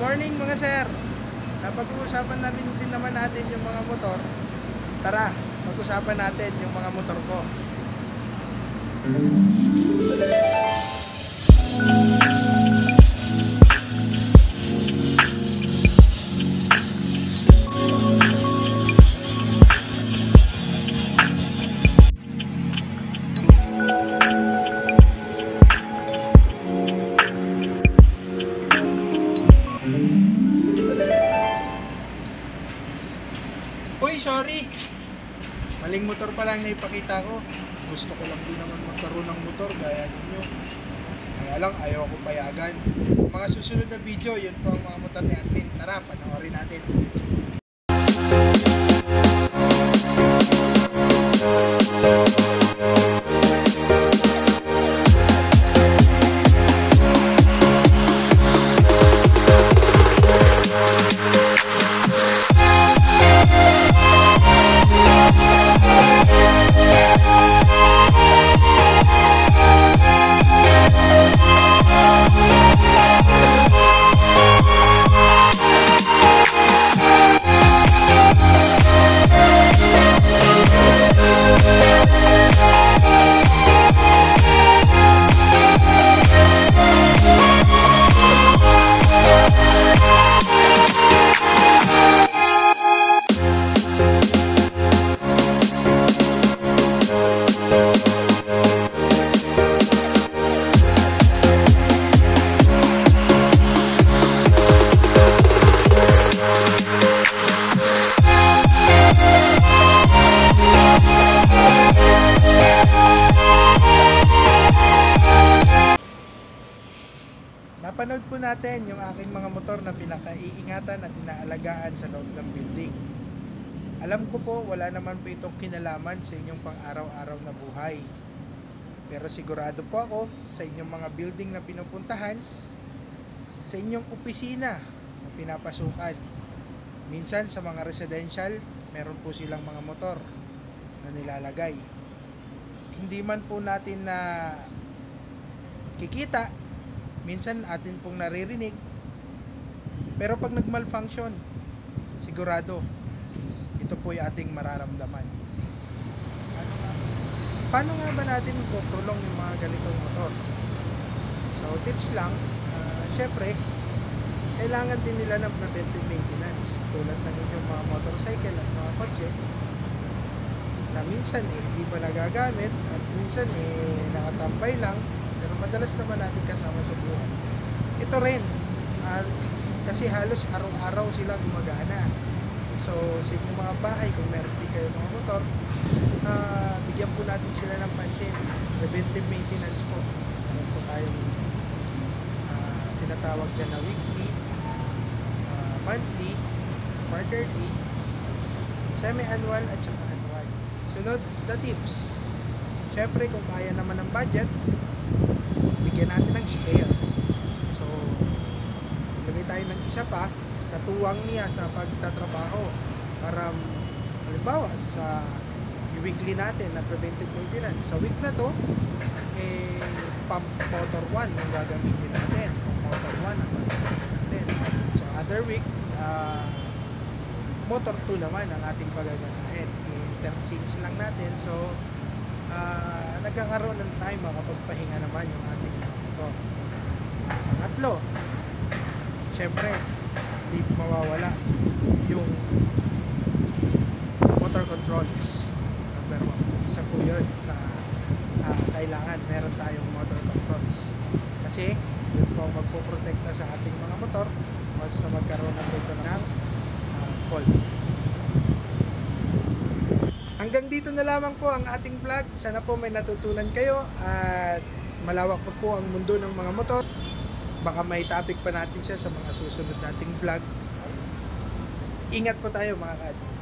morning mga sir. Napag-uusapan na rin din naman natin yung mga motor. Tara, pag-usapan natin yung mga motor ko. Uy, sorry. Maling motor pa lang na ipakita ko. Gusto ko lang din naman magkaroon ng motor gaya ninyo. Kaya lang, ayaw ako payagan. Mga susunod na video, yun po ang mga motor ni admin. Tara, panoorin natin. Napanood po natin yung aking mga motor na pinakaiingatan at inaalagaan sa loob ng building. Alam ko po wala naman po itong kinalaman sa inyong pang-araw-araw na buhay. Pero sigurado po ako sa inyong mga building na pinupuntahan, sa inyong opisina na pinapasukan. Minsan sa mga residential, meron po silang mga motor na nilalagay. Hindi man po natin na kikita, minsan atin pong naririnig, pero pag nag-malfunction, sigurado ito po yung ating mararamdaman. Paano nga ba natin ipoprolong yung mga ganitong motor? So tips lang, syempre kailangan din nila ng preventive maintenance tulad ng inyong mga motorcycle at mga kotse na minsan hindi pa nagagamit at minsan nakatambay lang, pero madalas naman natin kasama sa buhay. Ito rin, kasi halos araw-araw sila gumagana. So sa inyong mga bahay, kung meron din kayo mga motor, bigyan po natin sila ng pansin. Preventive maintenance po. Meron po tayong tinatawag dyan na weekly, monthly, quarterly, semi-annual at saka annual. Sunod na tips. Syempre kung kaya naman ng budget, bigyan natin ng spare. So lagay tayo ng isa pa, katuwang niya sa pagtatrabaho para halimbawa sa weekly natin na preventive maintenance. Sa week na to, pump motor 1 ang gagamitin natin. Motor 1 ang gagamitin natin. So other week, motor 2 naman ang ating pagaganahin. I-interchange lang natin. So nagkakaroon ng time makapagpahinga naman yung ating motor. Pangatlo, syempre hindi mawawala yung motor controls. Number 1, isa po yun sa kailangan meron tayong motor controls kasi yun po ang magpoprotekta sa ating mga motor once na magkaroon na po ito ng fault. Hanggang dito na lamang po ang ating vlog. Sana po may natutunan kayo at malawak pa po ang mundo ng mga motor. Baka may topic pa natin siya sa mga susunod nating vlog. Ingat po tayo mga ka-admin.